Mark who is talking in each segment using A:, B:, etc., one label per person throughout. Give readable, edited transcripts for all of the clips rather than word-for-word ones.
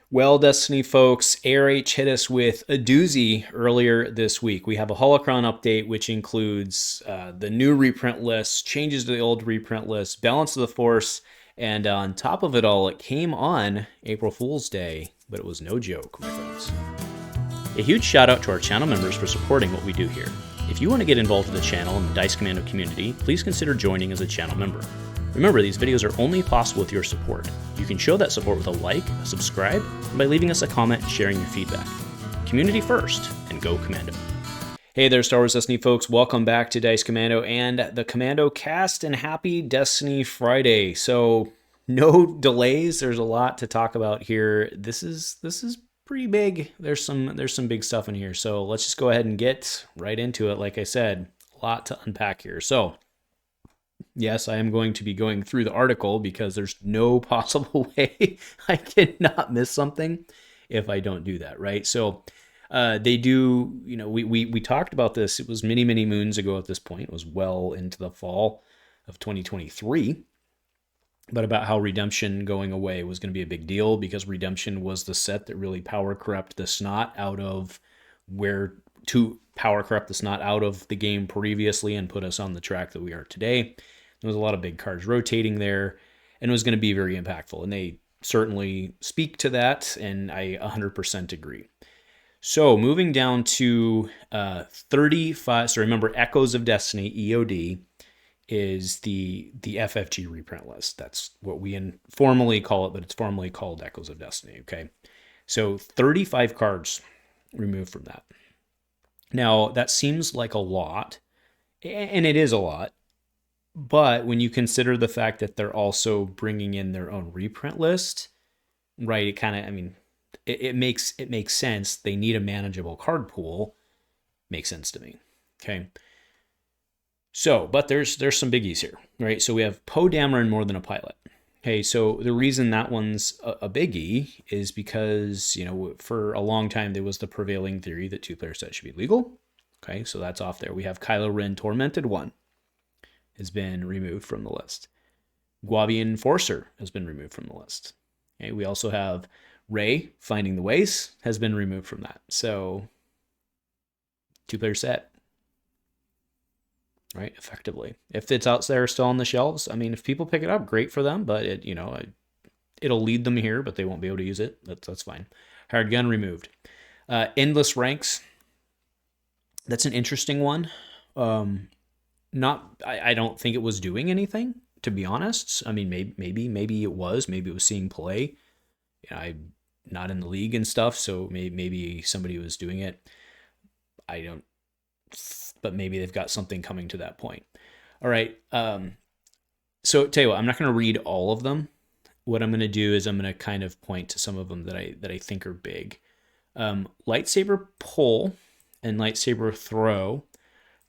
A: Well, Destiny folks, ARH hit us with a doozy earlier this week. We have a Holocron update, which includes the new reprint list, changes to the old reprint list, balance of the Force, and on top of it all, it came on April Fool's Day, but it was no joke, my friends. A huge shout out to our channel members for supporting what we do here. If you want to get involved with the channel and the Dice Commando community, please consider joining as a channel member. Remember, these videos are only possible with your support. You can show that support with a like, a subscribe, and by leaving us a comment and sharing your feedback. Community first, and go Commando. Hey there, Star Wars Destiny folks. Welcome back to Dice Commando and the Commando cast, and happy Destiny Friday. So, no delays. There's a lot to talk about here. This is pretty big. There's some big stuff in here. So, let's just go ahead and get right into it. Like I said, a lot to unpack here. So, yes, I am going to be going through the article because there's no possible way I cannot miss something if I don't do that, right? So they do, we talked about this. It was many moons ago at this point. It was well into the fall of 2023, but about how Redemption going away was going to be a big deal because Redemption was the set that really power corrupt the snot out of the game previously and put us on the track that we are today. There was a lot of big cards rotating there, and it was going to be very impactful. And they certainly speak to that, and I 100% agree. So moving down to 35. So remember, Echoes of Destiny, EOD, is the FFG reprint list. That's what we informally call it, but it's formally called Echoes of Destiny, okay? So 35 cards removed from that. Now, that seems like a lot, and it is a lot, but when you consider the fact that they're also bringing in their own reprint list, right, it makes sense. They need a manageable card pool. Makes sense to me, okay? So, but there's some biggies here, right? So we have Poe Dameron more than a pilot. Okay, so the reason that one's a biggie is because, for a long time, there was the prevailing theory that two-player sets should be legal. Okay, so that's off there. We have Kylo Ren Tormented 1 has been removed from the list. Guavian Enforcer has been removed from the list. Okay, we also have Rey Finding the Ways has been removed from that. So, two-player set. Right, effectively. If it's out there still on the shelves, if people pick it up, great for them, but it'll lead them here, but they won't be able to use it. That's fine. Hired gun removed. Endless ranks. That's an interesting one. I don't think it was doing anything, to be honest. Maybe it was. Maybe it was seeing play. I'm not in the league and stuff, so maybe somebody was doing it. But maybe they've got something coming to that point. All right. So tell you what, I'm not going to read all of them. What I'm going to do is I'm going to kind of point to some of them that I think are big. Lightsaber pull and lightsaber throw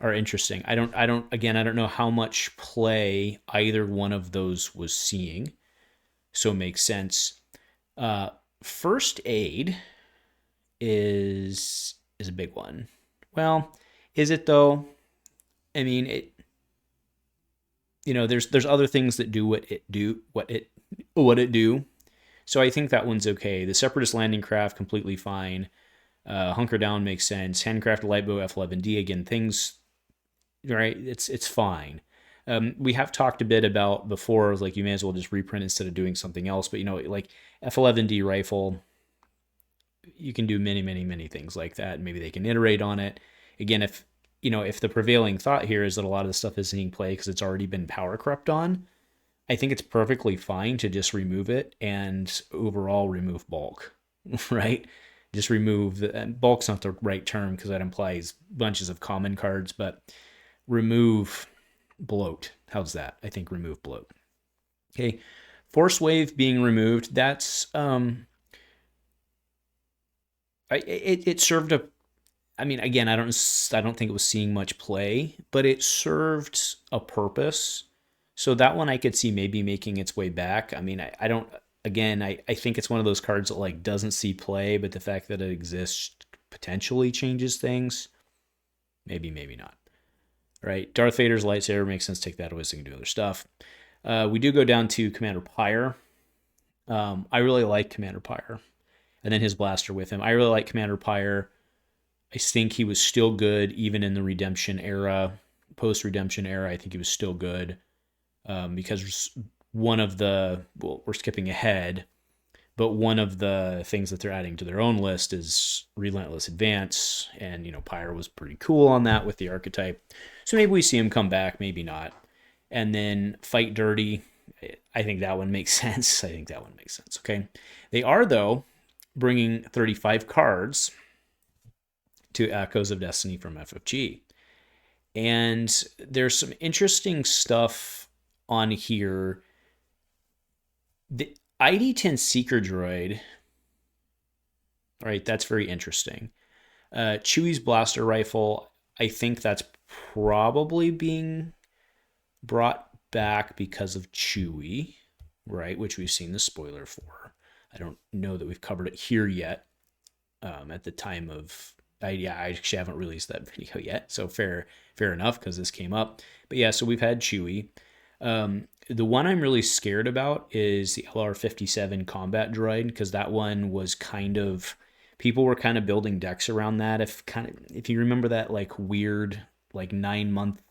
A: are interesting. I don't know how much play either one of those was seeing. So it makes sense. First aid is a big one. Well, is it though? There's other things that do what it do. So I think that one's okay. The Separatist landing craft, completely fine. Hunker down makes sense. Handcrafted lightbow F11D, again, things, right? It's fine. We have talked a bit about before, like you may as well just reprint instead of doing something else. But like F11D rifle, you can do many things like that. Maybe they can iterate on it. Again, if the prevailing thought here is that a lot of the stuff is seeing play because it's already been power corrupt on, I think it's perfectly fine to just remove it and overall remove bulk, right? Just remove bulk's not the right term because that implies bunches of common cards, but remove bloat. How's that? I think remove bloat. Okay, Force Wave being removed. That's it served a. Again, I don't think it was seeing much play, but it served a purpose. So that one I could see maybe making its way back. I think it's one of those cards that doesn't see play, but the fact that it exists potentially changes things. Maybe not. Right? Darth Vader's lightsaber makes sense. Take that away so you can do other stuff. We do go down to Commander Pyre. I really like Commander Pyre. and then his blaster with him. I really like Commander Pyre. I think he was still good even in the redemption era, post-redemption era. I think he was still good because one of the, well, we're skipping ahead, but one of the things that they're adding to their own list is Relentless Advance, and, you know, Pyre was pretty cool on that with the archetype. So maybe we see him come back, maybe not. And then Fight Dirty, I think that one makes sense. Okay. They are, though, bringing 35 cards to Echoes of Destiny from FFG. And there's some interesting stuff on here. The ID-10 Seeker Droid, right, that's very interesting. Chewie's Blaster Rifle, I think that's probably being brought back because of Chewie, right, which we've seen the spoiler for. I don't know that we've covered it here yet at the time of... I actually haven't released that video yet, so fair enough because this came up. But yeah, so we've had Chewie. The one I'm really scared about is the LR57 combat droid, because that one was kind of, people were kind of building decks around that. If you remember that like weird like 9-month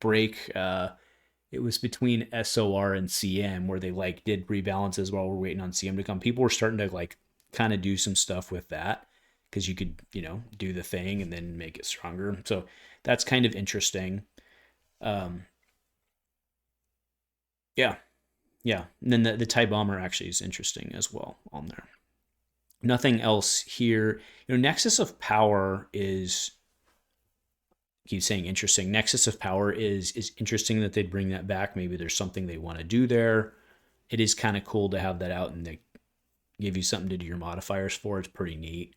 A: break, it was between SOR and CM where they like did rebalances while we're waiting on CM to come. People were starting to like kind of do some stuff with that because you could, you know, do the thing and then make it stronger. So that's kind of interesting. Yeah. And then the TIE Bomber actually is interesting as well on there. Nothing else here. You know, Nexus of Power is, I keep saying interesting. Nexus of Power is interesting that they'd bring that back. Maybe there's something they want to do there. It is kind of cool to have that out and they give you something to do your modifiers for. It's pretty neat.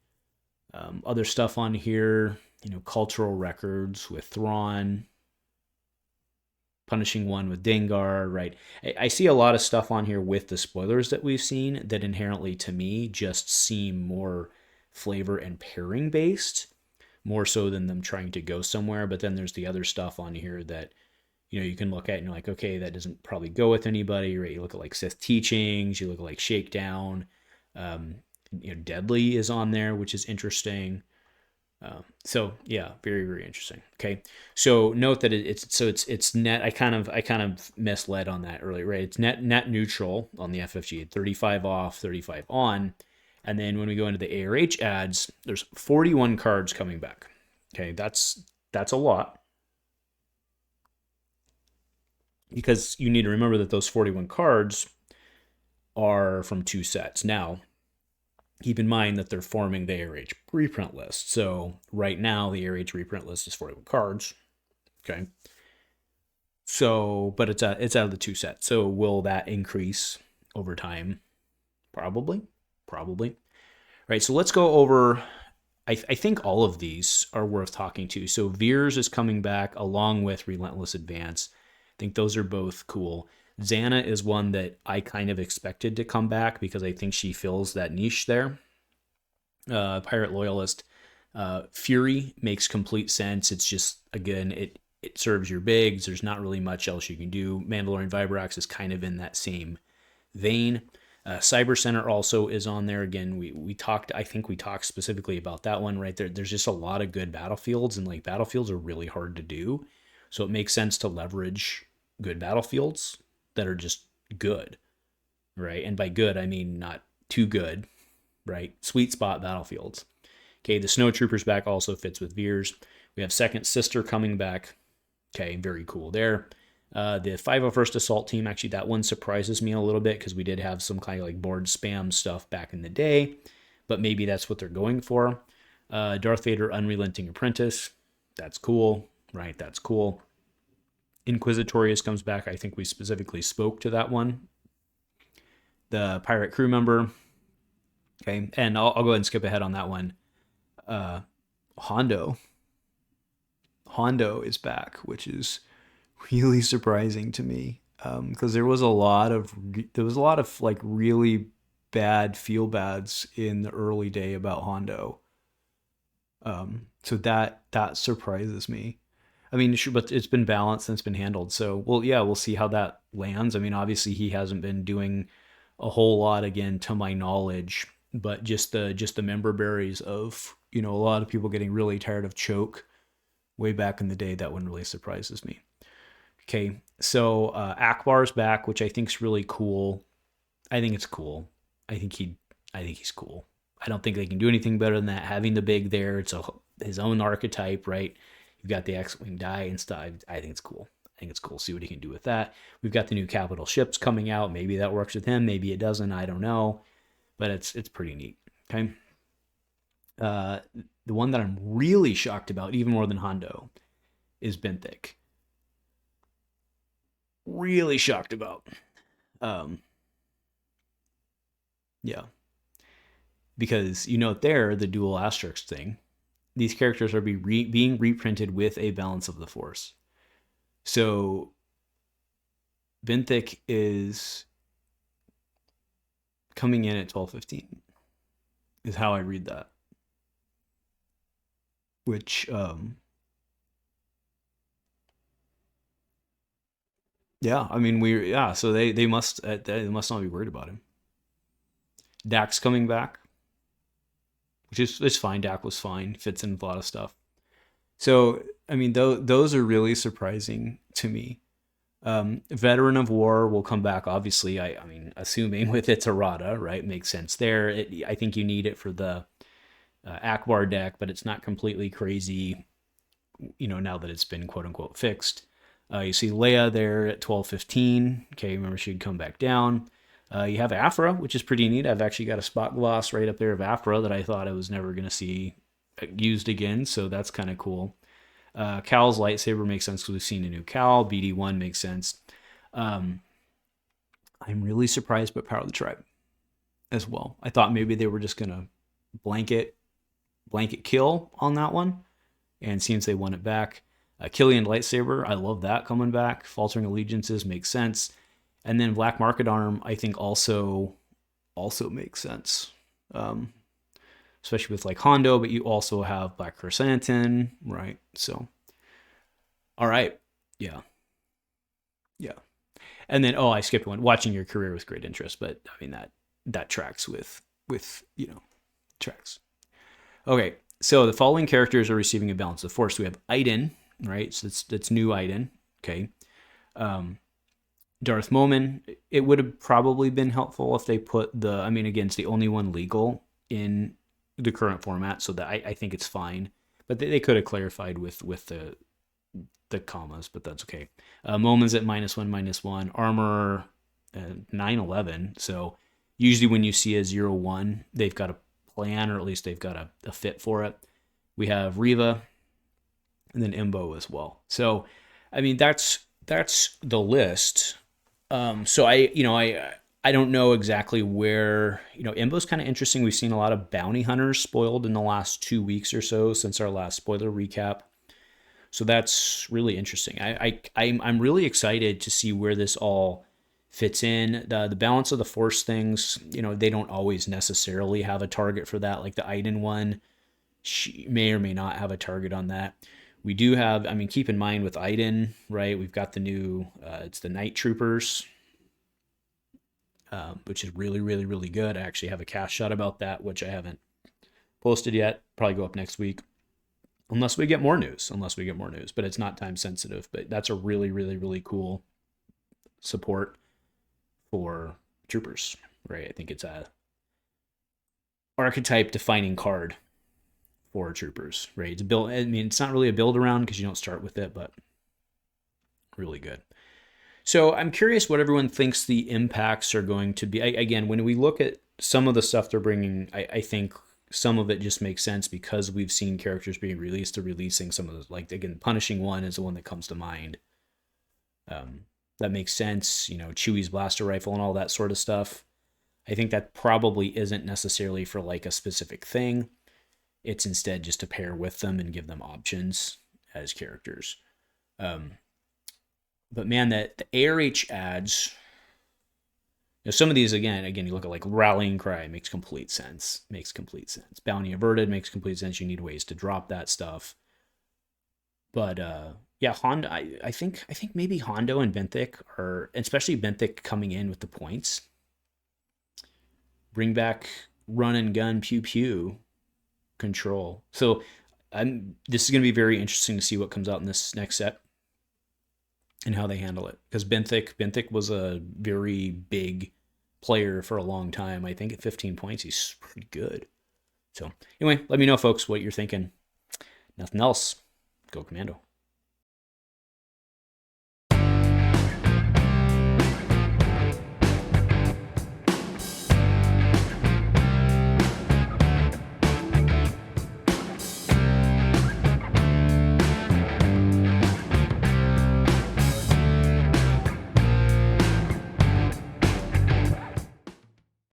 A: Other stuff on here, you know, cultural records with Thrawn, Punishing One with Dengar, right? I see a lot of stuff on here with the spoilers that we've seen that inherently to me just seem more flavor and pairing based, more so than them trying to go somewhere. But then there's the other stuff on here that, you know, you can look at and you're like, okay, that doesn't probably go with anybody, right? You look at like Sith Teachings, you look at like Shakedown, you know, Deadly is on there, which is interesting. So yeah, very, very interesting. Okay. So note that it's net. I kind of misled on that earlier, right? It's net neutral on the FFG, 35 off, 35 on. And then when we go into the ARH ads, there's 41 cards coming back. Okay. That's a lot, because you need to remember that those 41 cards are from 2 sets. Now, keep in mind that they're forming the ARH reprint list. So right now, the ARH reprint list is 41 cards. Okay. So, but it's out of the 2 sets. So will that increase over time? Probably. Right. So let's go over, I think all of these are worth talking to. So Veers is coming back along with Relentless Advance. I think those are both cool. Xana is one that I kind of expected to come back because I think she fills that niche there. Pirate Loyalist. Fury makes complete sense. It's just, again, it serves your bigs. There's not really much else you can do. Mandalorian Vibrox is kind of in that same vein. Cyber Center also is on there. Again, I think we talked specifically about that one right there. There's just a lot of good battlefields, and like battlefields are really hard to do. So it makes sense to leverage good battlefields that are just good, right? And by good, I mean not too good, right? Sweet spot battlefields. Okay, the Snowtroopers back also fits with Veers. We have Second Sister coming back. Okay, very cool there. The 501st Assault Team, actually that one surprises me a little bit because we did have some kind of like board spam stuff back in the day, but maybe that's what they're going for. Darth Vader Unrelenting Apprentice, that's cool, right? That's cool. Inquisitorius comes back. I think we specifically spoke to that one. The Pirate Crew Member. Okay, and I'll go ahead and skip ahead on that one. Hondo is back, which is really surprising to me, because there was a lot of like really bad feel bads in the early day about Hondo. So that surprises me. I mean, sure, but it's been balanced and it's been handled. So, we'll see how that lands. I mean, obviously he hasn't been doing a whole lot, again, to my knowledge, but just the member berries of, a lot of people getting really tired of choke way back in the day. That one really surprises me. Okay, so Akbar's back, which I think is really cool. I think it's cool. I think he's cool. I don't think they can do anything better than that. Having the big there, it's his own archetype, right? You've got the X-wing die and stuff. I think it's cool. See what he can do with that. We've got the new capital ships coming out. Maybe that works with him. Maybe it doesn't. I don't know, but it's pretty neat. Okay. The one that I'm really shocked about, even more than Hondo, is Benthic. Really shocked about. Yeah. Because there, the dual asterisk thing, these characters are being reprinted with a balance of the Force. So Benthic is coming in at 12:15 is how I read that. Which yeah, I mean so they must not be worried about him. Dak's coming back, which is fine. Dak was fine, fits in with a lot of stuff. So I mean, those are really surprising to me. Veteran of War will come back, obviously. I mean, assuming with its errata, right, makes sense there. I think you need it for the Akbar deck, but it's not completely crazy, now that it's been quote unquote fixed. You see Leia there at 12:15. Okay, remember she'd come back down. You have Afra, which is pretty neat. I've actually got a spot gloss right up there of Afra that I thought I was never going to see used again, so that's kind of cool. Cal's lightsaber makes sense because we've seen a new Cal. BD1 makes sense. I'm really surprised by Power of the Tribe as well. I thought maybe they were just going to blanket kill on that one, and seems they won it back. Killian lightsaber, I love that coming back. Faltering Allegiances makes sense. And then Black Market Arm, I think also makes sense. Especially with like Hondo, but you also have Black Chrysanthemum, right? So, all right. Yeah. And then, I skipped one. Watching your career with great interest, but I mean, that tracks with tracks. Okay. So the following characters are receiving a balance of Force. We have Iden, right? So that's new Iden. Okay. Darth Momin, it would have probably been helpful if they put again, it's the only one legal in the current format, so that I think it's fine. But they could have clarified with the commas, but that's okay. Momin's at -1/-1, armor 9/11. So usually when you see a 0/1, they've got a plan, or at least they've got a fit for it. We have Reva, and then Embo as well. So I mean that's the list. So I don't know exactly where, Embo's kind of interesting. We've seen a lot of bounty hunters spoiled in the last 2 weeks or so since our last spoiler recap. So that's really interesting. I'm really excited to see where this all fits in. The balance of the Force things, they don't always necessarily have a target for that. Like the Iden one, she may or may not have a target on that. We do have, keep in mind with Iden, right? We've got the new, it's the Night Troopers, which is really, really, really good. I actually have a cast shot about that, which I haven't posted yet. Probably go up next week, unless we get more news. But it's not time sensitive. But that's a really, really, really cool support for troopers, right? I think it's a archetype defining card for troopers, right? It's built. It's not really a build around because you don't start with it, but really good. So I'm curious what everyone thinks the impacts are going to be. Again, when we look at some of the stuff they're bringing, I think some of it just makes sense because we've seen characters being released to releasing some of those. Like, again, Punishing One is the one that comes to mind. That makes sense. Chewie's blaster rifle and all that sort of stuff. I think that probably isn't necessarily for like a specific thing. It's instead just to pair with them and give them options as characters. But man, the ARH ads, some of these, again, you look at like Rallying Cry, makes complete sense. Bounty Averted makes complete sense. You need ways to drop that stuff. But yeah, Hondo, I think maybe Hondo and Benthic are, especially Benthic coming in with the points, bring back run and gun pew pew control. So this is going to be very interesting to see what comes out in this next set and how they handle it. Because Benthic was a very big player for a long time. I think at 15 points, he's pretty good. So anyway, let me know, folks, what you're thinking. Nothing else. Go Commando.